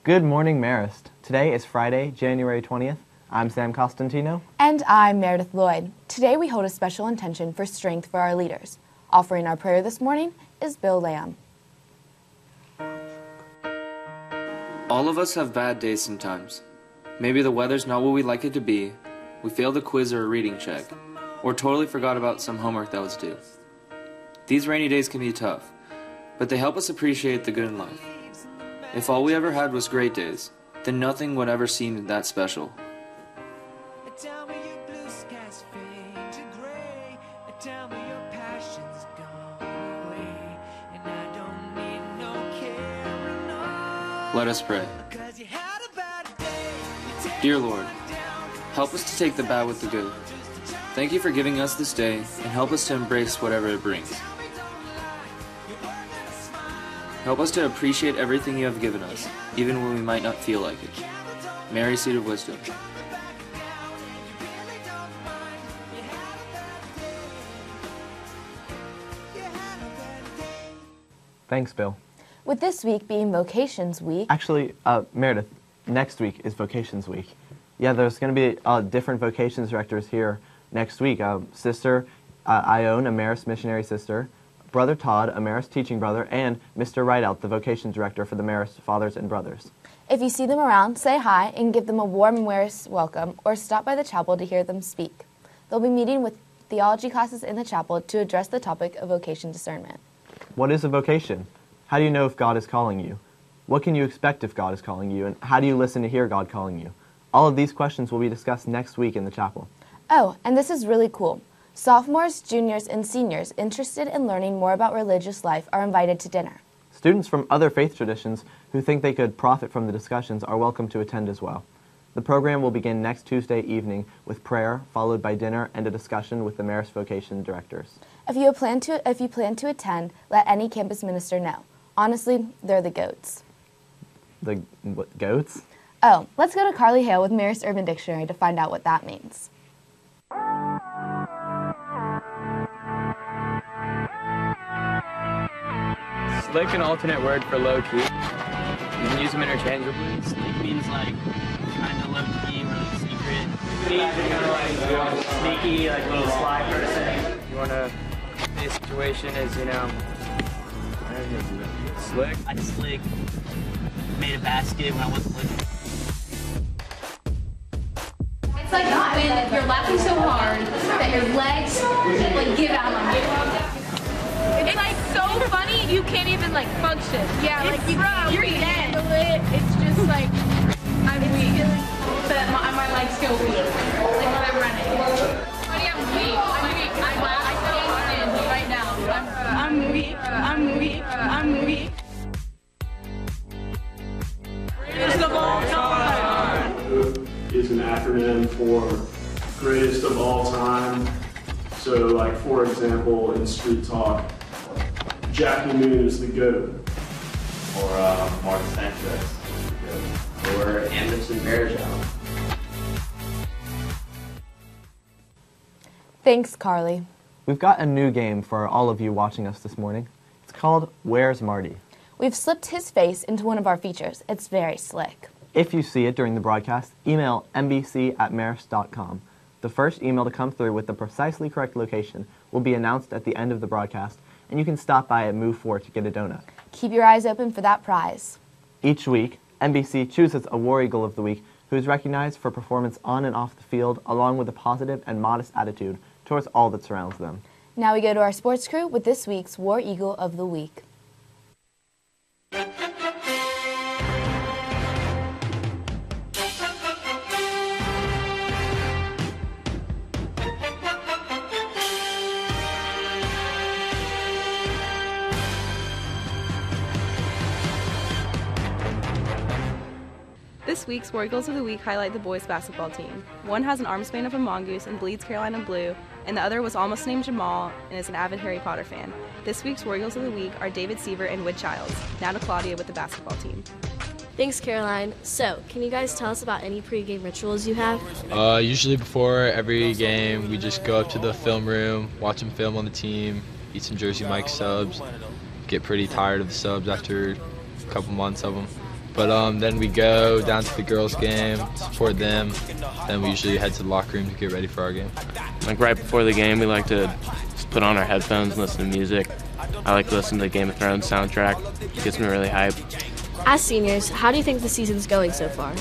Good morning, Marist. Today is Friday, January 20th. I'm Sam Costantino. And I'm Meredith Lloyd. Today we hold a special intention for strength for our leaders. Offering our prayer this morning is Bill Lamb. All of us have bad days sometimes. Maybe the weather's not what we'd like it to be, we failed a quiz or a reading check, or totally forgot about some homework that was due. These rainy days can be tough, but they help us appreciate the good in life. If all we ever had was great days, then nothing would ever seem that special. Let us pray. Dear Lord, help us to take the bad with the good. Thank you for giving us this day and help us to embrace whatever it brings. Help us to appreciate everything you have given us, even when we might not feel like it. Mary, seat of wisdom. Thanks, Bill. With this week being Vocations Week... Actually, Meredith, next week is Vocations Week. Yeah, there's going to be different vocations directors here next week. Sister Ione, a Marist missionary sister, Brother Todd, a Marist teaching brother, and Mr. Rideout, the vocations director for the Marist Fathers and Brothers. If you see them around, say hi and give them a warm Marist welcome, or stop by the chapel to hear them speak. They'll be meeting with theology classes in the chapel to address the topic of vocation discernment. What is a vocation? How do you know if God is calling you? What can you expect if God is calling you? And how do you listen to hear God calling you? All of these questions will be discussed next week in the chapel. Oh, and this is really cool. Sophomores, juniors, and seniors interested in learning more about religious life are invited to dinner. Students from other faith traditions who think they could profit from the discussions are welcome to attend as well. The program will begin next Tuesday evening with prayer, followed by dinner and a discussion with the Marist vocation directors. If you plan to attend, let any campus minister know. Honestly, they're the goats. The what, goats? Oh, let's go to Carly Hale with Marist Urban Dictionary to find out what that means. Slick, an alternate word for low-key. You can use them interchangeably. Slick means like kind of low-key, really secret. Sneaky, like little sly person. You want to be a situation is, slick. I slick made a basket when I wasn't looking. It's like when you're laughing so hard that your legs like give out on you. It's like so funny you can't even like function. Yeah, it's like you're dead. It's just like I'm weak, but my legs go weak. Like when I'm running. Honey, I'm weak. I'm weak. I stand in right now. I'm weak. I'm weak. I'm weak. Greatest of all time is an acronym for greatest of all time. So, like, for example, in street talk, Jackie Moon is the GOAT. Or Mark Sanchez, or Anderson Varejao. Thanks, Carly. We've got a new game for all of you watching us this morning. It's called Where's Marty? We've slipped his face into one of our features. It's very slick. If you see it during the broadcast, email mbc@marist.com. The first email to come through with the precisely correct location will be announced at the end of the broadcast, and you can stop by at Move 4 to get a donut. Keep your eyes open for that prize. Each week, NBC chooses a War Eagle of the Week who is recognized for performance on and off the field, along with a positive and modest attitude towards all that surrounds them. Now we go to our sports crew with this week's War Eagle of the Week. This week's War Eagles of the Week highlight the boys basketball team. One has an arm span of a mongoose and bleeds Carolina blue, and the other was almost named Jamal and is an avid Harry Potter fan. This week's War Eagles of the Week are David Seaver and Wood Childs. Now to Claudia with the basketball team. Thanks, Caroline. So, can you guys tell us about any pregame rituals you have? Usually before every game, we just go up to the film room, watch some film on the team, eat some Jersey Mike subs, get pretty tired of the subs after a couple months of them. But then we go down to the girls' game, support them. Then we usually head to the locker room to get ready for our game. Like right before the game, we like to just put on our headphones and listen to music. I like to listen to the Game of Thrones soundtrack. It gets me really hyped. As seniors, how do you think the season's going so far?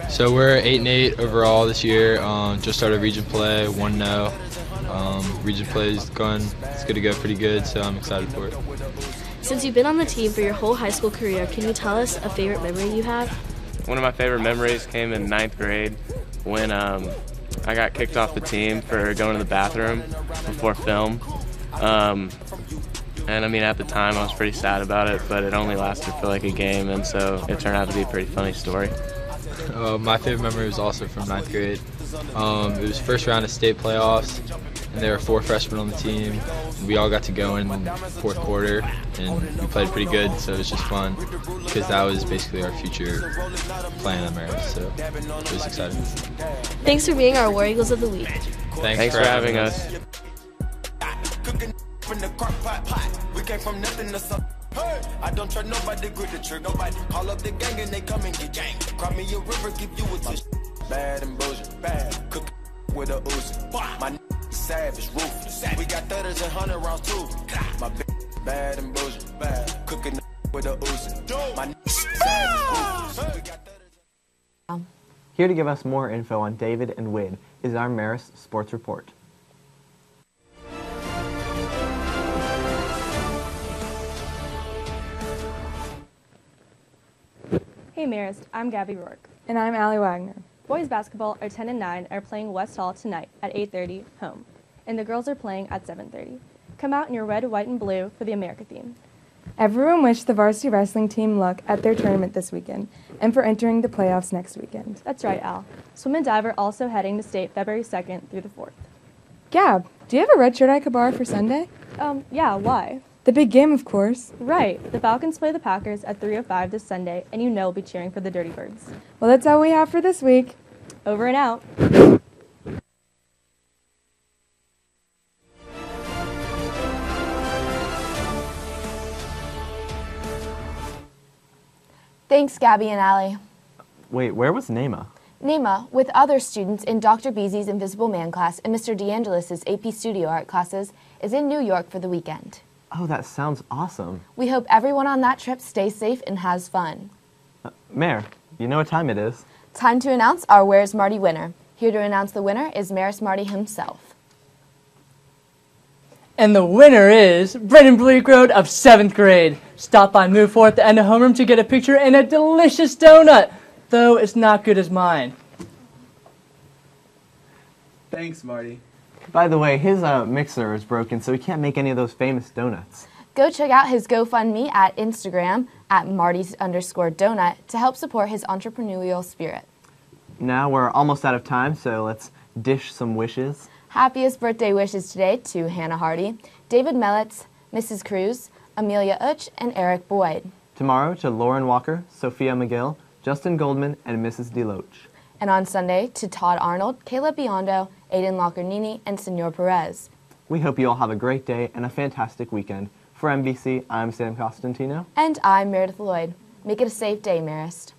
So we're 8-8 overall this year. Just started region play, 1-0. Region play is going, it's going to go pretty good, so I'm excited for it. Since you've been on the team for your whole high school career, can you tell us a favorite memory you have? One of my favorite memories came in 9th grade when I got kicked off the team for going to the bathroom before film. And I mean, at the time I was pretty sad about it, but it only lasted for like a game, and so it turned out to be a pretty funny story. My favorite memory was also from 9th grade. It was first round of state playoffs, and there were 4 freshmen on the team. We all got to go in the 4th quarter, and we played pretty good, so it was just fun because that was basically our future playing at Marist, so it was exciting. Thanks for being our War Eagles of the Week. Thanks for having us. I don't trust nobody, grip the trigger. Nobody call up the gang and they come and get gang. Cry me a river, give you a tissue. Bad and bullshit, bad. Cook with a Uzi. My savage, ruthless. We got 30s and 100 rounds too. My bad and bullshit, bad. Cooking with a Uzi. My savage, ruthless. We got 30s. Here to give us more info on David and Wid is our Marist Sports Report. Hey Marist, I'm Gabby Rourke. And I'm Allie Wagner. Boys basketball are 10 and 9 are playing West Hall tonight at 8:30 home, and the girls are playing at 7:30. Come out in your red, white, and blue for the America theme. Everyone wished the varsity wrestling team luck at their tournament this weekend and for entering the playoffs next weekend. That's right, Al. Swim and dive are also heading to state February 2nd through the 4th. Gab, do you have a red shirt I could borrow for Sunday? Yeah, why? The big game, of course. Right. The Falcons play the Packers at 3:05 this Sunday, and you know we'll be cheering for the Dirty Birds. Well, that's all we have for this week. Over and out. Thanks, Gabby and Allie. Wait, where was Nema? Nema, with other students in Dr. Beezy's Invisible Man class and Mr. DeAngelis' AP Studio Art classes, is in New York for the weekend. Oh, that sounds awesome. We hope everyone on that trip stays safe and has fun. Mayor, you know what time it is? Time to announce our Where's Marty winner. Here to announce the winner is Marist Marty himself. And the winner is Brendan Bleekrode of 7th grade. Stop by Move Forth and the homeroom to get a picture and a delicious donut, though it's not good as mine. Thanks, Marty. By the way, his mixer is broken, so he can't make any of those famous donuts. Go check out his GoFundMe at Instagram at Marty's_donut to help support his entrepreneurial spirit. Now we're almost out of time, so let's dish some wishes. Happiest birthday wishes today to Hannah Hardy, David Mellitz, Mrs. Cruz, Amelia Uch, and Eric Boyd. Tomorrow to Lauren Walker, Sophia McGill, Justin Goldman, and Mrs. DeLoach. And on Sunday to Todd Arnold, Caleb Biondo, Aiden Lockernini, and Senor Perez. We hope you all have a great day and a fantastic weekend. For MBC, I'm Sam Costantino. And I'm Meredith Lloyd. Make it a safe day, Marist.